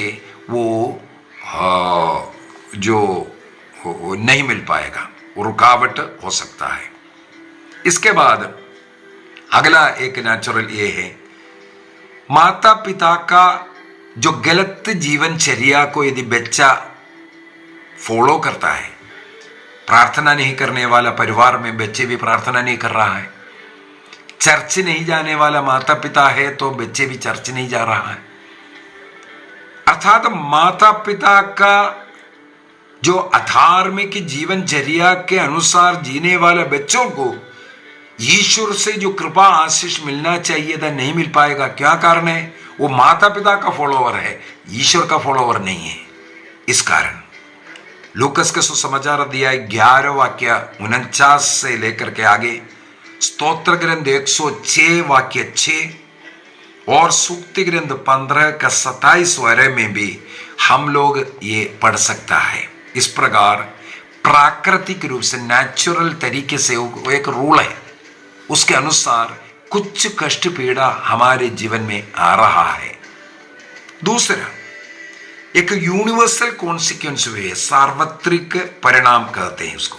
वो जो नहीं मिल पाएगा, वो रुकावट हो सकता है। इसके बाद अगला एक नेचुरल ये है, माता पिता का जो गलत जीवनचर्या को यदि बच्चा फॉलो करता है, प्रार्थना नहीं करने वाला परिवार में बच्चे भी प्रार्थना नहीं कर रहा है, चर्च नहीं जाने वाला माता पिता है तो बच्चे भी चर्च नहीं जा रहा है, अर्थात माता पिता का जो अधार्मिक जीवनचर्या के अनुसार जीने वाले बच्चों को ईश्वर से जो कृपा आशीष मिलना चाहिए था नहीं मिल पाएगा। क्या कारण है? वो माता पिता का फॉलोवर है, ईश्वर का फॉलोवर नहीं है। इस कारण लूकस के सुसमाचार अध्याय 11 वाक्य 49 से लेकर के आगे, स्तोत्र ग्रंथ 106 वाक्य 6 और सूक्ति ग्रंथ 15 का 27 वारे में भी हम लोग ये पढ़ सकता है। इस प्रकार प्राकृतिक रूप से नेचुरल तरीके से एक रूल है, उसके अनुसार कुछ कष्ट पीड़ा हमारे जीवन में आ रहा है। दूसरा एक यूनिवर्सल कॉन्सिक्वेंस वे, सार्वत्रिक परिणाम कहते हैं उसको।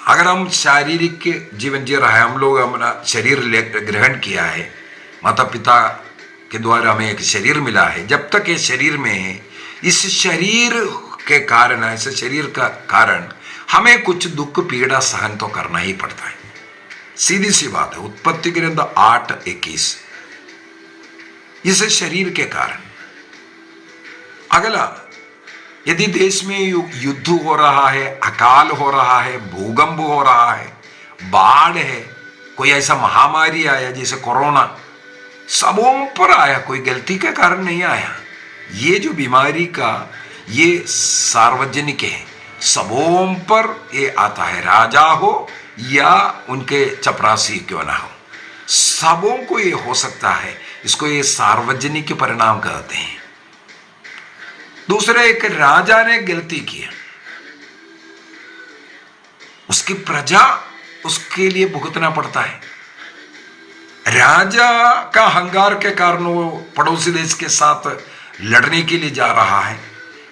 अगर हम शारीरिक जीवन जी रहा है, हम लोग अपना शरीर ग्रहण किया है, माता पिता के द्वारा हमें एक शरीर मिला है, जब तक ये शरीर में है, इस शरीर के कारण, इस शरीर का कारण हमें कुछ दुख पीड़ा सहन तो करना ही पड़ता है। सीधी सी बात है। उत्पत्ति ग्रंथ 8:21, इस शरीर के कारण। अगला, यदि देश में युद्ध हो रहा है, अकाल हो रहा है, भूकंप हो रहा है, बाढ़ है, कोई ऐसा महामारी आया जैसे कोरोना, सबों पर आया, कोई गलती के कारण नहीं आया। ये जो बीमारी का ये सार्वजनिक है, सबों पर ये आता है, राजा हो या उनके चपरासी क्यों ना हो, सबों को ये हो सकता है। इसको ये सार्वजनिक परिणाम कहते हैं। दूसरा, एक राजा ने गलती किया, उसकी प्रजा उसके लिए भुगतना पड़ता है। राजा का अहंकार के कारण वो पड़ोसी देश के साथ लड़ने के लिए जा रहा है।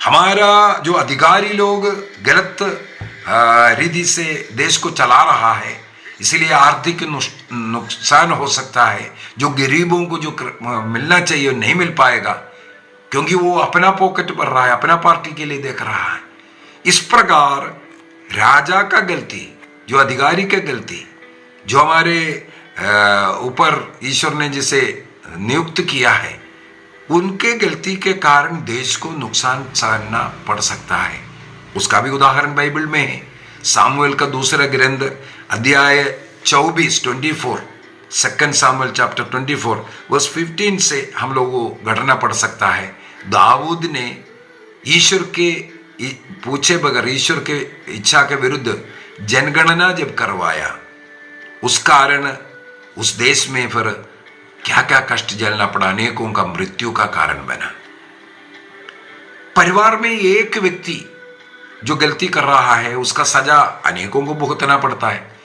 हमारा जो अधिकारी लोग गलत रीति से देश को चला रहा है, इसलिए आर्थिक नुकसान हो सकता है। जो गरीबों को जो मिलना चाहिए नहीं मिल पाएगा, क्योंकि वो अपना पॉकेट भर रहा है, अपना पार्टी के लिए देख रहा है। इस प्रकार राजा का गलती, जो अधिकारी का गलती, जो हमारे ऊपर ईश्वर ने जिसे नियुक्त किया है, उनके गलती के कारण देश को नुकसान सहना पड़ सकता है। उसका भी उदाहरण बाइबल में है। सामुएल का दूसरा ग्रंथ अध्याय 24 सेकंड सामुएल चैप्टर 24 वर्स 15 से हम लोगों को घटना पड़ सकता है। दाऊद ने ईश्वर के पूछे बगैर, ईश्वर के इच्छा के विरुद्ध जनगणना जब करवाया, उस कारण उस देश में फिर क्या क्या कष्ट झेलना पड़ा, अनेकों का मृत्यु का कारण बना। परिवार में एक व्यक्ति जो गलती कर रहा है, उसका सजा अनेकों को भुगतना पड़ता है।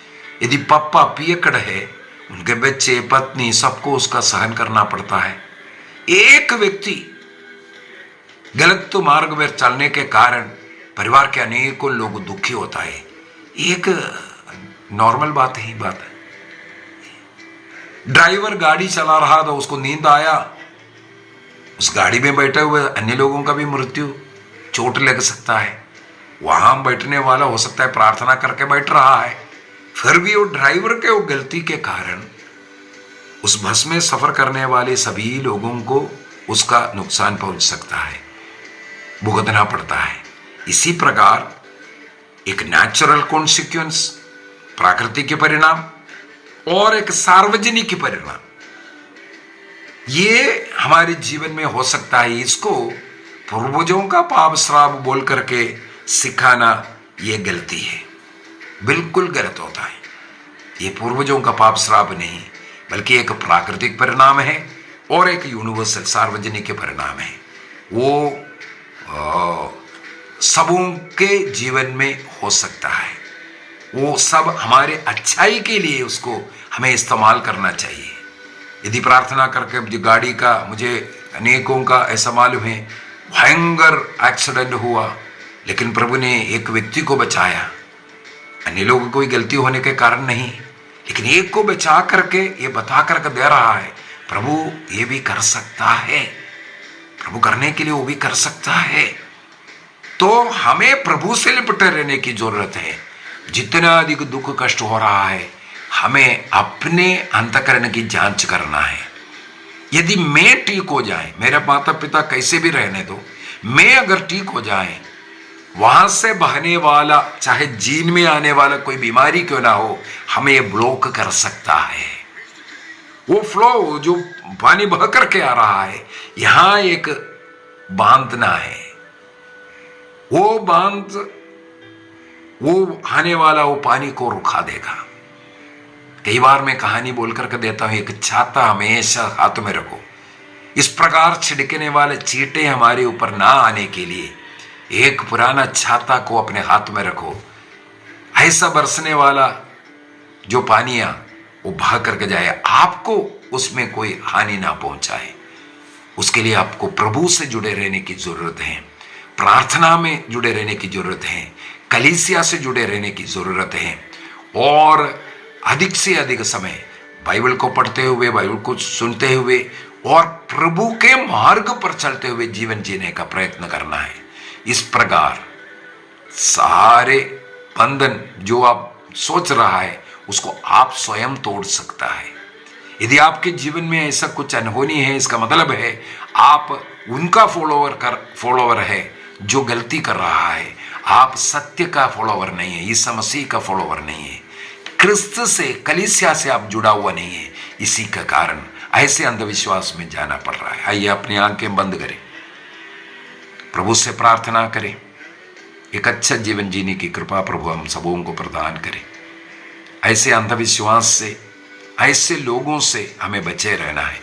यदि पापा पियकड़ है, उनके बच्चे, पत्नी, सबको उसका सहन करना पड़ता है। एक व्यक्ति गलत तो मार्ग में चलने के कारण परिवार के अनेकों लोग दुखी होता है। एक नॉर्मल बात है, बात है। ड्राइवर गाड़ी चला रहा था, उसको नींद आया, उस गाड़ी में बैठे हुए अन्य लोगों का भी मृत्यु, चोट लग सकता है। वहां बैठने वाला हो सकता है प्रार्थना करके बैठ रहा है, फिर भी वो ड्राइवर के वो गलती के कारण उस बस में सफर करने वाले सभी लोगों को उसका नुकसान पहुंच सकता है, भुगतना पड़ता है। इसी प्रकार एक नेचुरल कॉन्सिक्वेंस, प्राकृतिक के परिणाम, और एक सार्वजनिक परिणाम, ये हमारे जीवन में हो सकता है। इसको पूर्वजों का पाप श्राप बोल करके सिखाना ये गलती है, बिल्कुल गलत होता है। ये पूर्वजों का पाप श्राप नहीं, बल्कि एक प्राकृतिक परिणाम है और एक यूनिवर्सल सार्वजनिक परिणाम है। वो सबों के जीवन में हो सकता है, वो सब हमारे अच्छाई के लिए उसको हमें इस्तेमाल करना चाहिए। यदि प्रार्थना करके गाड़ी का, मुझे अनेकों का ऐसा मालूम है, भयंकर एक्सीडेंट हुआ, लेकिन प्रभु ने एक व्यक्ति को बचाया। अन्य लोगों को कोई गलती होने के कारण नहीं, लेकिन एक को बचा करके ये बता करके दे रहा है, प्रभु ये भी कर सकता है, प्रभु करने के लिए वो भी कर सकता है। तो हमें प्रभु से लिपटे रहने की जरूरत है। जितना अधिक दुख कष्ट हो रहा है, हमें अपने अंतःकरण की जांच करना है। यदि मैं ठीक हो जाए, मेरे माता पिता कैसे भी रहने दो, मैं अगर ठीक हो जाए, वहां से बहने वाला, चाहे जीन में आने वाला कोई बीमारी क्यों ना हो, हमें ब्लॉक कर सकता है। वो फ्लो जो पानी बह करके आ रहा है, यहां एक बांधना है, वो बांध वो आने वाला वो पानी को रुका देगा। कई बार मैं कहानी बोल करके देता हूं, एक छाता हमेशा हाथ में रखो। इस प्रकार छिड़कने वाले चींटे हमारे ऊपर ना आने के लिए एक पुराना छाता को अपने हाथ में रखो। ऐसा बरसने वाला जो पानियां वो बहा करके जाए, आपको उसमें कोई हानि ना पहुंचाए। उसके लिए आपको प्रभु से जुड़े रहने की जरूरत है, प्रार्थना में जुड़े रहने की जरूरत है, कलीसिया से जुड़े रहने की जरूरत है, और अधिक से अधिक समय बाइबल को पढ़ते हुए, बाइबल को सुनते हुए और प्रभु के मार्ग पर चलते हुए जीवन जीने का प्रयत्न करना है। इस प्रकार सारे बंधन जो आप सोच रहा है उसको आप स्वयं तोड़ सकता है। यदि आपके जीवन में ऐसा कुछ अनहोनी है, इसका मतलब है आप उनका फॉलोवर है जो गलती कर रहा है। आप सत्य का फॉलोवर नहीं है, यीशु मसीह का फॉलोवर नहीं है, क्रिस्त से, कलीसिया से आप जुड़ा हुआ नहीं है। इसी का कारण ऐसे अंधविश्वास में जाना पड़ रहा है। आइए अपनी आंखें बंद करें, प्रभु से प्रार्थना करें, एक अच्छा जीवन जीने की कृपा प्रभु हम सबों को प्रदान करें। ऐसे अंधविश्वास से, ऐसे लोगों से हमें बचे रहना है।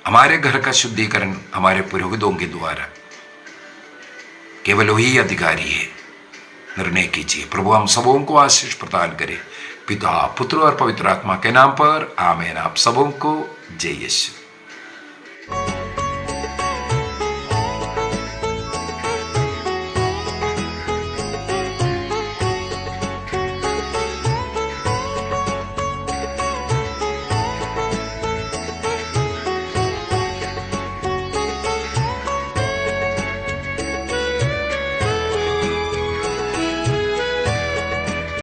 हमारे घर का शुद्धिकरण हमारे पुरोहितों के द्वारा केवल वही अधिकारी है, निर्णय कीजिए। प्रभु हम सबों को आशीष प्रदान करे, पिता, पुत्र और पवित्र आत्मा के नाम पर आमीन। आप सबों को जय यीशु।